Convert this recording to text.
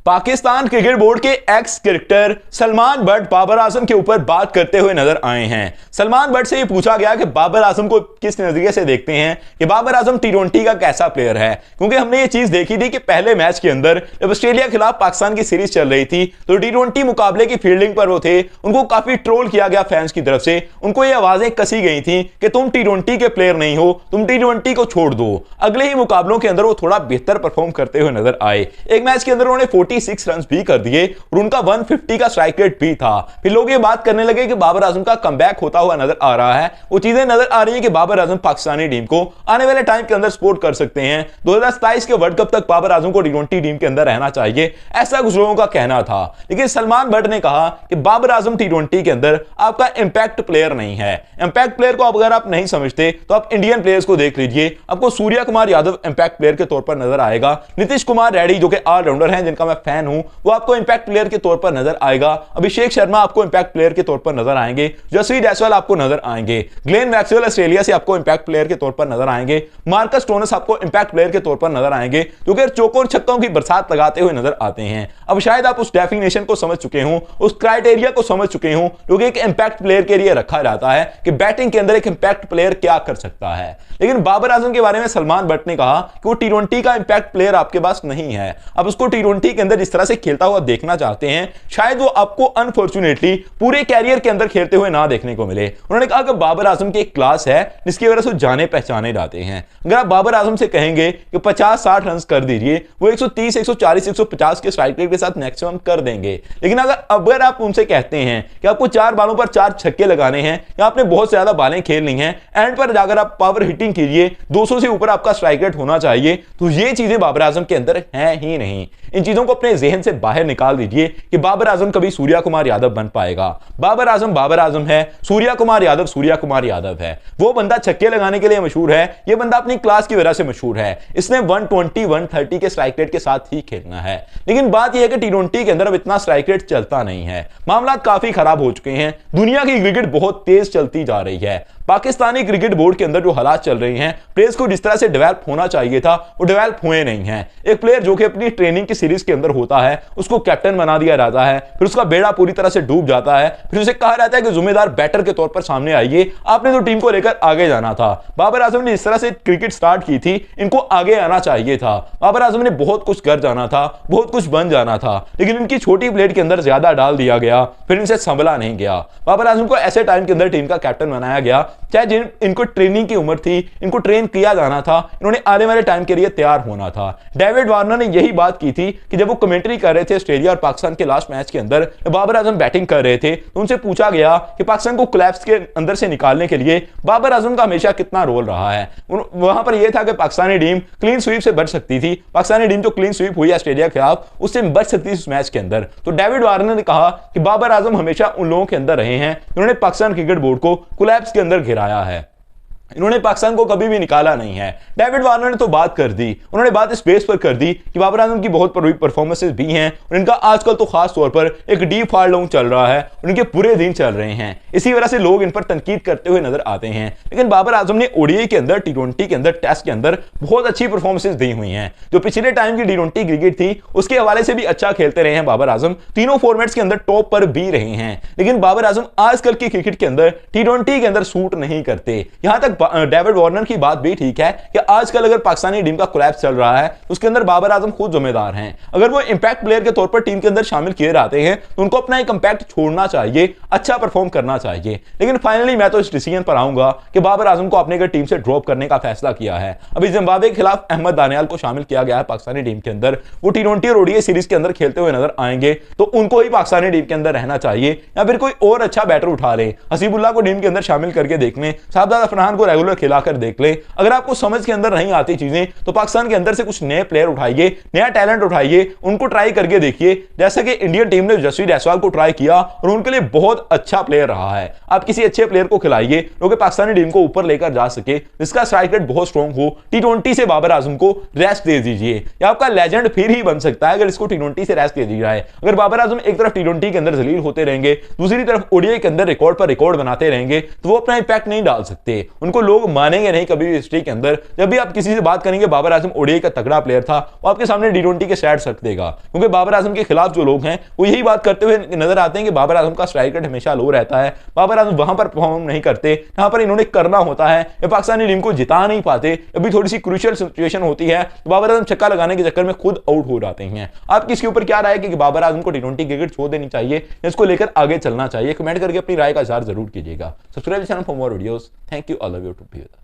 Pakistan cricket board के ex cricketer Salman Butt Babar Azam के ऊपर बात करते हुए नजर आए हैं। सलमान बट से ये पूछा गया कि बाबर आजम को किस नजरिए से देखते हैं कि बाबर आजम टी20 का कैसा प्लेयर है, क्योंकि हमने ये चीज देखी थी कि पहले मैच के अंदर जब ऑस्ट्रेलिया के खिलाफ पाकिस्तान की सीरीज चल रही थी तो टी20 मुकाबले की फील्डिंग पर वो थे, उनको काफी ट्रोल किया गया फैंस की तरफ से, उनको ये आवाजें कसी गई थी कि तुम टी20 के प्लेयर नहीं हो, तुम टी20 को छोड़ दो। अगले ही मुकाबलों के अंदर वो थोड़ा बेहतर परफॉर्म करते हुए नजर आए। एक मैच के अंदर उन्होंने 46 रन भी कर दिए और उनका 150 का स्ट्राइक रेट भी था। फिर लोग ये बात करने लगे कि बाबर आजम का कमबैक होता हुआ नजर आ रहा है। वो चीजें नजर आ रही है कि बाबर आजम पाकिस्तानी टीम को आने वाले टाइम के अंदर सपोर्ट कर सकते हैं। 2027 के वर्ल्ड कप तक बाबर आजम को टी20 टीम के अंदर रहना चाहिए, ऐसा कुछ लोगों का कहना था। लेकिन सलमान बट ने कहा कि बाबर आजम टी20 के अंदर आपका इंपैक्ट प्लेयर नहीं है। इंपैक्ट प्लेयर को अगर आप नहीं समझते तो आप इंडियन प्लेयर्स को देख लीजिए, आपको सूर्या कुमार यादव इंपैक्ट प्लेयर के तौर पर नजर आएगा। नीतीश कुमार रेड्डी जो कि ऑलराउंडर हैं, जिनका मैं फैन हूं, वो आपको इंपैक्ट प्लेयर के तौर पर नजर आएगा। अभिषेक शर्मा आपको इंपैक्ट प्लेयर के तौर पर नजर आएंगे। जसप्रीत जायसवाल आपको नजर आएंगे। ग्लेन मैक्सवेल ऑस्ट्रेलिया से आपको इंपैक्ट प्लेयर के तौर पर नजर आएंगे। मार्कस स्टोइनिस आपको इंपैक्ट प्लेयर के तौर पर नजर आएंगे, जो कि चौकों और छक्कों की बरसात लगाते हुए नजर आते हैं। अब शायद आप उस डेफिनेशन को समझ चुके हो, उस क्राइटेरिया को समझ चुके हो जो कि एक इंपैक्ट प्लेयर के लिए रखा जाता है कि बैटिंग के अंदर एक इंपैक्ट प्लेयर क्या कर सकता है। लेकिन बाबर आजम के बारे में सलमान बट ने कहा कि वो टी20 का इंपैक्ट प्लेयर आपके पास नहीं है। अब उसको टी20 के अंदर इस तरह से खेलता हुआ देखना चाहते हैं, शायद वो आपको अनफॉर्चुनेटली पूरे कैरियर के अंदर खेलते हुए ना देखने को मिले। उन्होंने कहा कि बाबर आजम की एक क्लास है जिसकी वजह से जाने पहचाने जाते हैं। अगर आप बाबर आजम से कहेंगे कि 50-60 रन कर दीजिए, वो 130, 140, 150 के स्ट्राइक रेट के साथ मैक्सिमम कर देंगे। लेकिन अगर आप उनसे कहते हैं कि आपको 4 बालों पर 4 छक्के लगाने हैं या आपने बहुत ज्यादा बालें खेलनी हैं, एंड पर जाकर आप पावर हिटिंग कीजिए, 200 से ऊपर आपका स्ट्राइक रेट होना चाहिए, तो ये चीजें बाबर आजम के अंदर हैं ही नहीं। इन चीजों को अपने जहन से बाहर निकाल दीजिए कि बाबर आजम कभी सूर्या कुमार यादव बन पाएगा। बाबर आजम है, सूर्या कुमार यादव है। वो बंदा छक्के लगाने के लिए मशहूर है, ये बंदा अपनी क्लास की वजह से मशहूर है। इसने 120, 130 के स्ट्राइक रेट के साथ ही खेलना है। लेकिन बात यह है कि टी20 के अंदर अब इतना स्ट्राइक रेट चलता नहीं है। मामला काफी खराब हो चुके हैं। दुनिया की क्रिकेट बहुत तेज चलती जा रही है। पाकिस्तानी क्रिकेट बोर्ड के अंदर जो हालात चल रहे हैं, प्लेयर्स को जिस तरह से डेवलप होना चाहिए था वो डेवलप हुए नहीं हैं। एक प्लेयर जो कि अपनी ट्रेनिंग की सीरीज के अंदर होता है, उसको कैप्टन बना दिया जाता है, फिर उसका बेड़ा पूरी तरह से डूब जाता है, फिर उसे कहा जाता है कि जिम्मेदार बैटर के तौर पर सामने आइए, आपने तो टीम को लेकर आगे जाना था। बाबर आजम ने इस तरह से क्रिकेट स्टार्ट की थी, इनको आगे आना चाहिए था। बाबर आजम ने बहुत कुछ कर जाना था, बहुत कुछ बन जाना था, लेकिन इनकी छोटी प्लेट के अंदर ज्यादा डाल दिया गया, फिर इनसे संभला नहीं गया। बाबर आजम को ऐसे टाइम के अंदर टीम का कैप्टन बनाया गया, चाहे जिन इनको ट्रेनिंग की उम्र थी, इनको ट्रेन किया जाना था, इन्होंने आने वाले टाइम के लिए तैयार होना था। डेविड वार्नर ने यही बात की थी कि जब वो कमेंट्री कर रहे थे ऑस्ट्रेलिया और पाकिस्तान के लास्ट मैच के अंदर, बाबर आजम बैटिंग कर रहे थे, तो उनसे पूछा गया कि पाकिस्तान को कोलैप्स के अंदर से निकालने के लिए बाबर आजम का हमेशा कितना रोल रहा है। वहां पर यह था कि पाकिस्तानी टीम क्लीन स्वीप से बच सकती थी। पाकिस्तानी टीम जो क्लीन स्वीप हुई ऑस्ट्रेलिया के खिलाफ, उससे बच सकती थी उस मैच के अंदर। तो डेविड वार्नर ने कहा कि बाबर आजम हमेशा उन लोगों के अंदर रहे हैं जिन्होंने पाकिस्तान क्रिकेट बोर्ड को कोलैप्स के अंदर गिराया है। इन्होंने पाकिस्तान को कभी भी निकाला नहीं है। डेविड वार्नर ने तो बात कर दी, उन्होंने बात इस बेस पर कर दी कि बाबर आजम की बहुत बड़ी परफॉर्मेंसेस भी हैं और इनका आजकल तो खास तौर पर एक डीप फॉल डाउन चल रहा है, उनके पूरे दिन चल रहे हैं। इसी वजह से लोग इन पर तनकीद करते हुए नजर आते हैं। लेकिन बाबर आजम ने ओडीआई के अंदर, टी20 के अंदर, टेस्ट के अंदर बहुत अच्छी परफॉर्मेंसेस दी हुई हैं। जो पिछले टाइम की टी20 क्रिकेट थी उसके हवाले से भी अच्छा खेलते रहे हैं बाबर आजम, तीनों फॉर्मेट्स के अंदर टॉप पर भी रहे हैं। लेकिन बाबर आजम आजकल की क्रिकेट के अंदर, टी20 के अंदर सूट नहीं करते। यहां तक डेविड वार्नर की बात भी ठीक है कि आजकल अगर पाकिस्तानी टीम का कोलैप्स चल रहा है तो उसके अंदर बाबर आजम खुद जिम्मेदार हैं। अगर वो इंपैक्ट प्लेयर के तौर पर टीम के अंदर शामिल किए जाते हैं तो उनको अपना एक इंपैक्ट छोड़ना चाहिए, अच्छा परफॉर्म करना चाहिए। लेकिन फाइनली मैं तो इस डिसीजन पर आऊंगा कि बाबर आजम को अपने टीम से ड्रॉप करने का फैसला किया है। अभी जिम्बाब्वे के खिलाफ अहमद दानियाल को शामिल किया गया है पाकिस्तानी टीम के अंदर। वो टी20 और ओडीआई सीरीज के अंदर खेलते हुए नजर आएंगे तो उनको ही पाकिस्तानी टीम के अंदर रहना चाहिए, या फिर कोई और अच्छा बैटर उठा ले। हसीबुल्लाह को टीम के अंदर शामिल करके देख लें, शाहजाद अफरान को रेगुलर खिलाकर देख लें। अगर आपको समझ के अंदर नहीं आती चीजें तो पाकिस्तान के अंदर से कुछ नए प्लेयर उठाइए, नया टैलेंट उठाइए, उनको ट्राई करके देखिए। जैसा कि इंडियन टीम ने जसप्रीत जायसवाल को ट्राई किया और उनके लिए बहुत अच्छा प्लेयर रहा है। आप किसी अच्छे प्लेयर को खिलाइए जो कि पाकिस्तानी टीम को ऊपर लेकर जा सके, जिसका स्ट्राइक रेट बहुत स्ट्रांग हो। टी20 से बाबर आजम को रेस्ट दे दीजिए, या आपका लेजेंड फिर ही बन सकता है अगर इसको टी20 से रेस्ट दे दी जाए। अगर बाबर आजम एक तरफ टी20 के अंदर जलील होते रहेंगे, दूसरी तरफ ओडीआई के अंदर रिकॉर्ड पर रिकॉर्ड बनाते रहेंगे, तो वो अपना इंपैक्ट नहीं डाल सकते। उनको लोग मानेंगे नहीं कभी भी हिस्ट्री के अंदर। जब भी आप किसी से बात करेंगे बाबर आजम ओडीआई का तगड़ा प्लेयर था, वो आपके सामने टी20 के स्टैट्स रख देगा, क्योंकि बाबर आजम के खिलाफ जो लोग हैं वो यही बात करते हुए नजर आते हैं कि बाबर आजम का स्ट्राइक रेट हमेशा लो रहता है, बाबर आजम वहां पर परफॉर्म नहीं करते जहां पर इन्होंने करना होता है, या पाकिस्तानी टीम को जिता नहीं पाते, अभी थोड़ी सी क्रूशियल सिचुएशन होती है तो बाबर आजम छक्का लगाने के चक्कर में खुद आउट हो जाते हैं। आपकी इसके ऊपर क्या राय है कि बाबर आजम को टी20 क्रिकेट छोड़ देनी चाहिए, इसको लेकर आगे चलना चाहिए? कमेंट करके अपनी राय का इज़हार जरूर कीजिएगा। Subscribe channel for more videos. Thank you all of you to be with us.